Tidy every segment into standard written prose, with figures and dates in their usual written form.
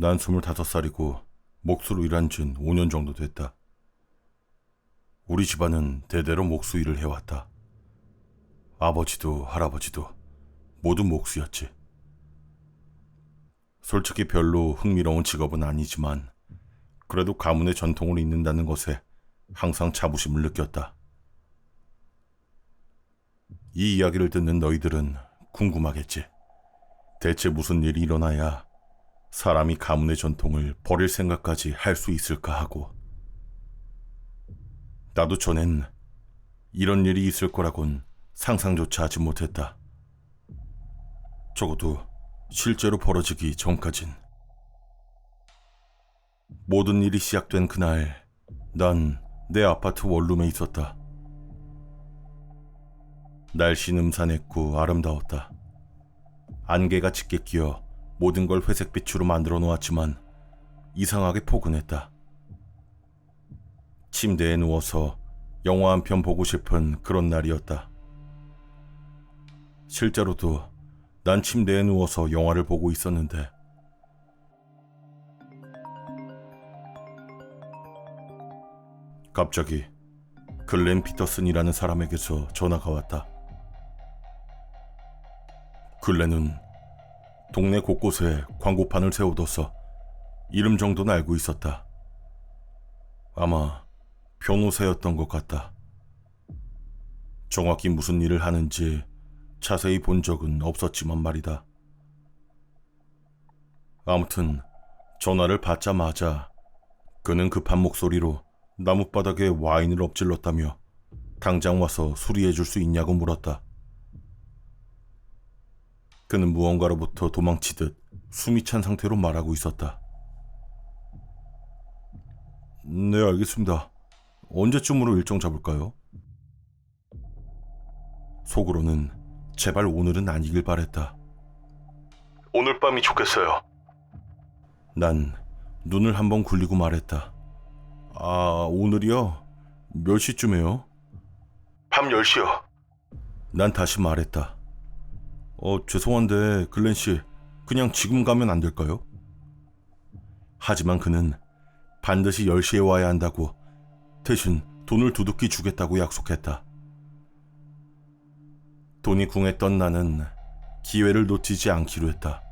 난 25살이고 목수로 일한 지는 5년 정도 됐다. 우리 집안은 대대로 목수 일을 해왔다. 아버지도 할아버지도 모두 목수였지. 솔직히 별로 흥미로운 직업은 아니지만 그래도 가문의 전통을 잇는다는 것에 항상 자부심을 느꼈다. 이 이야기를 듣는 너희들은 궁금하겠지. 대체 무슨 일이 일어나야 사람이 가문의 전통을 버릴 생각까지 할 수 있을까 하고. 나도 전엔 이런 일이 있을 거라곤 상상조차 하지 못했다. 적어도 실제로 벌어지기 전까진. 모든 일이 시작된 그날, 난 내 아파트 원룸에 있었다. 날씨는 음산했고 아름다웠다. 안개가 짙게 끼어 모든 걸 회색빛으로 만들어 놓았지만 이상하게 포근했다. 침대에 누워서 영화 한 편 보고 싶은 그런 날이었다. 실제로도 난 침대에 누워서 영화를 보고 있었는데 갑자기 글렌 피터슨이라는 사람에게서 전화가 왔다. 글렌은 동네 곳곳에 광고판을 세워둬서 이름 정도는 알고 있었다. 아마 변호사였던 것 같다. 정확히 무슨 일을 하는지 자세히 본 적은 없었지만 말이다. 아무튼 전화를 받자마자 그는 급한 목소리로 나뭇바닥에 와인을 엎질렀다며 당장 와서 수리해 줄 수 있냐고 물었다. 그는 무언가로부터 도망치듯 숨이 찬 상태로 말하고 있었다. 네, 알겠습니다. 언제쯤으로 일정 잡을까요? 속으로는 제발 오늘은 아니길 바랬다. 오늘 밤이 좋겠어요. 난 눈을 한번 굴리고 말했다. 아, 오늘이요? 몇 시쯤에요? 밤 10시요. 난 다시 말했다. 죄송한데 글렌씨, 그냥 지금 가면 안 될까요? 하지만 그는 반드시 10시에 와야 한다고, 대신 돈을 두둑히 주겠다고 약속했다. 돈이 궁했던 나는 기회를 놓치지 않기로 했다.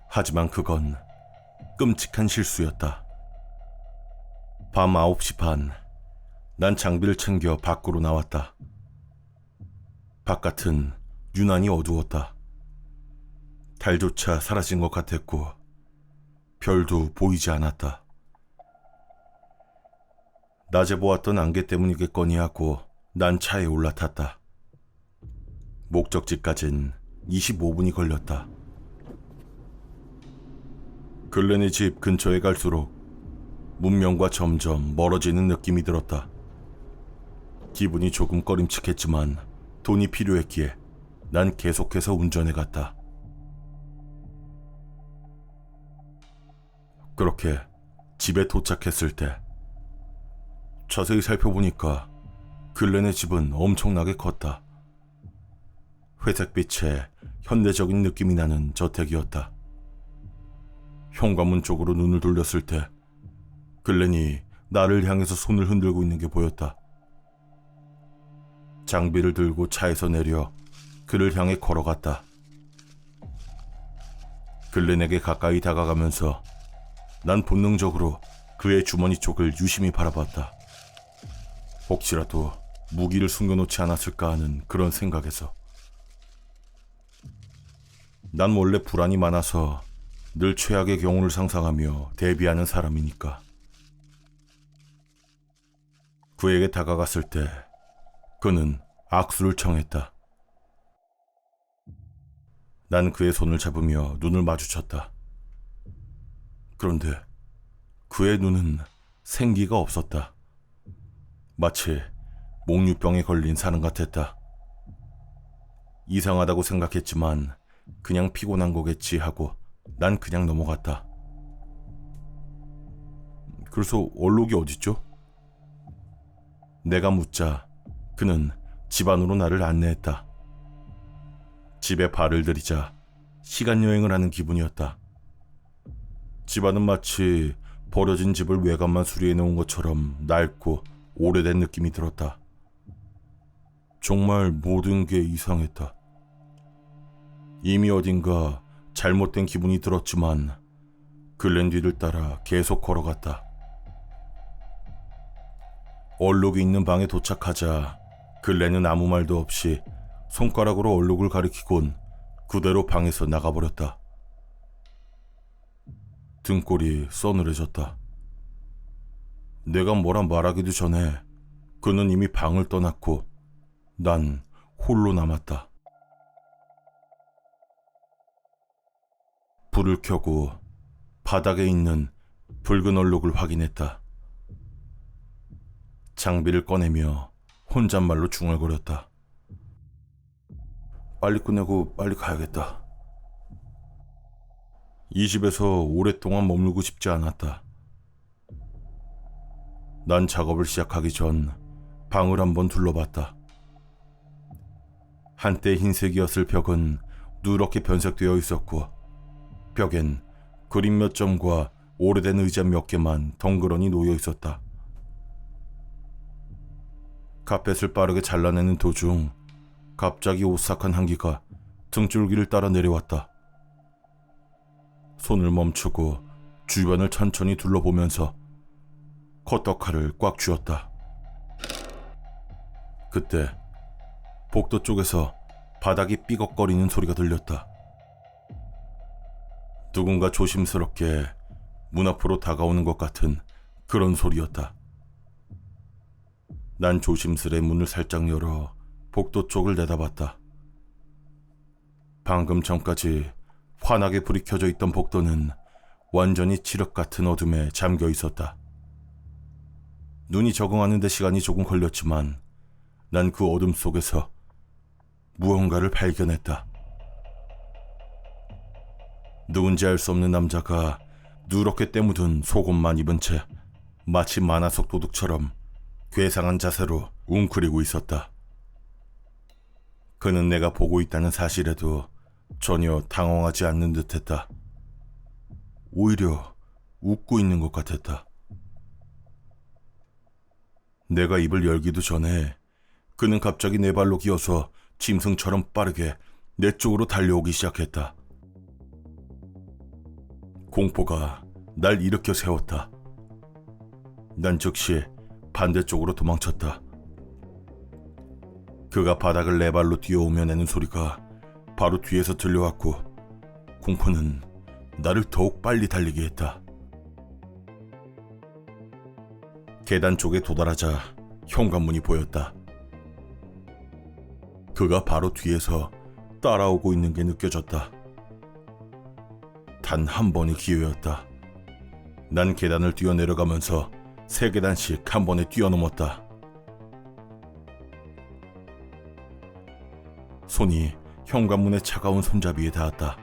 하지만 그건 끔찍한 실수였다. 밤 9시 반, 난 장비를 챙겨 밖으로 나왔다. 바깥은 유난히 어두웠다. 달조차 사라진 것 같았고 별도 보이지 않았다. 낮에 보았던 안개 때문이겠거니 하고 난 차에 올라탔다. 목적지까진 25분이 걸렸다. 글렌의 집 근처에 갈수록 문명과 점점 멀어지는 느낌이 들었다. 기분이 조금 꺼림칙했지만 돈이 필요했기에 난 계속해서 운전해 갔다. 그렇게 집에 도착했을 때 자세히 살펴보니까 글렌의 집은 엄청나게 컸다. 회색빛에 현대적인 느낌이 나는 저택이었다. 현관문 쪽으로 눈을 돌렸을 때 글렌이 나를 향해서 손을 흔들고 있는 게 보였다. 장비를 들고 차에서 내려 그를 향해 걸어갔다. 글렌에게 가까이 다가가면서 난 본능적으로 그의 주머니 쪽을 유심히 바라봤다. 혹시라도 무기를 숨겨놓지 않았을까 하는 그런 생각에서. 난 원래 불안이 많아서 늘 최악의 경우를 상상하며 대비하는 사람이니까. 그에게 다가갔을 때 그는 악수를 청했다. 난 그의 손을 잡으며 눈을 마주쳤다. 그런데 그의 눈은 생기가 없었다. 마치 목류병에 걸린 사람 같았다. 이상하다고 생각했지만 그냥 피곤한 거겠지 하고 난 그냥 넘어갔다. 그래서 얼룩이 어딨죠? 내가 묻자 그는 집 안으로 나를 안내했다. 집에 발을 들이자 시간 여행을 하는 기분이었다. 집안은 마치 버려진 집을 외관만 수리해 놓은 것처럼 낡고 오래된 느낌이 들었다. 정말 모든 게 이상했다. 이미 어딘가 잘못된 기분이 들었지만 글렌 뒤를 따라 계속 걸어갔다. 얼룩이 있는 방에 도착하자 글렌은 아무 말도 없이 손가락으로 얼룩을 가리키곤 그대로 방에서 나가버렸다. 등골이 서늘해졌다. 내가 뭐라 말하기도 전에 그는 이미 방을 떠났고 난 홀로 남았다. 불을 켜고 바닥에 있는 붉은 얼룩을 확인했다. 장비를 꺼내며 혼잣말로 중얼거렸다. 빨리 끝내고 빨리 가야겠다. 이 집에서 오랫동안 머물고 싶지 않았다. 난 작업을 시작하기 전 방을 한번 둘러봤다. 한때 흰색이었을 벽은 누렇게 변색되어 있었고 벽엔 그림 몇 점과 오래된 의자 몇 개만 덩그러니 놓여 있었다. 카펫을 빠르게 잘라내는 도중 갑자기 오싹한 한기가 등줄기를 따라 내려왔다. 손을 멈추고 주변을 천천히 둘러보면서 커터칼을 꽉 쥐었다. 그때 복도 쪽에서 바닥이 삐걱거리는 소리가 들렸다. 누군가 조심스럽게 문 앞으로 다가오는 것 같은 그런 소리였다. 난 조심스레 문을 살짝 열어 복도 쪽을 내다봤다. 방금 전까지 환하게 불이 켜져 있던 복도는 완전히 칠흑 같은 어둠에 잠겨 있었다. 눈이 적응하는 데 시간이 조금 걸렸지만 난 그 어둠 속에서 무언가를 발견했다. 누군지 알 수 없는 남자가 누렇게 때묻은 속옷만 입은 채 마치 만화 속 도둑처럼 괴상한 자세로 웅크리고 있었다. 그는 내가 보고 있다는 사실에도 전혀 당황하지 않는 듯했다. 오히려 웃고 있는 것 같았다. 내가 입을 열기도 전에 그는 갑자기 내 발로 기어서 짐승처럼 빠르게 내 쪽으로 달려오기 시작했다. 공포가 날 일으켜 세웠다. 난 즉시 반대쪽으로 도망쳤다. 그가 바닥을 내 발로 뛰어오며 내는 소리가 바로 뒤에서 들려왔고 공포는 나를 더욱 빨리 달리게 했다. 계단 쪽에 도달하자 현관문이 보였다. 그가 바로 뒤에서 따라오고 있는 게 느껴졌다. 단 한 번의 기회였다. 난 계단을 뛰어내려가면서 3계단씩 한 번에 뛰어넘었다. 손이 현관문의 차가운 손잡이에 닿았다.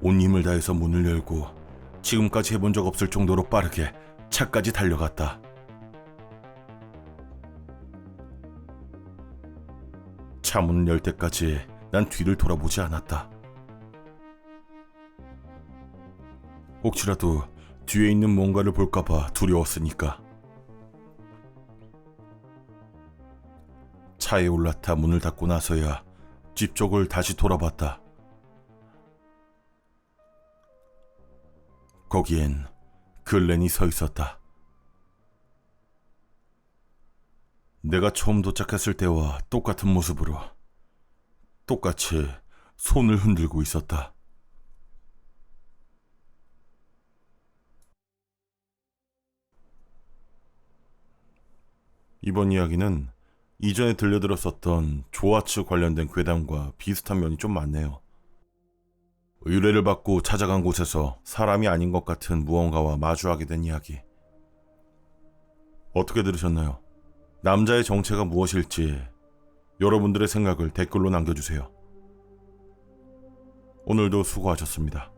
온 힘을 다해서 문을 열고 지금까지 해본 적 없을 정도로 빠르게 차까지 달려갔다. 차 문을 열 때까지 난 뒤를 돌아보지 않았다. 혹시라도 뒤에 있는 뭔가를 볼까봐 두려웠으니까. 차에 올라타 문을 닫고 나서야 집 쪽을 다시 돌아봤다. 거기엔 글렌이 서 있었다. 내가 처음 도착했을 때와 똑같은 모습으로 똑같이 손을 흔들고 있었다. 이번 이야기는 이전에 들려들었었던 조아츠 관련된 괴담과 비슷한 면이 좀 많네요. 의뢰를 받고 찾아간 곳에서 사람이 아닌 것 같은 무언가와 마주하게 된 이야기. 어떻게 들으셨나요? 남자의 정체가 무엇일지 여러분들의 생각을 댓글로 남겨주세요. 오늘도 수고하셨습니다.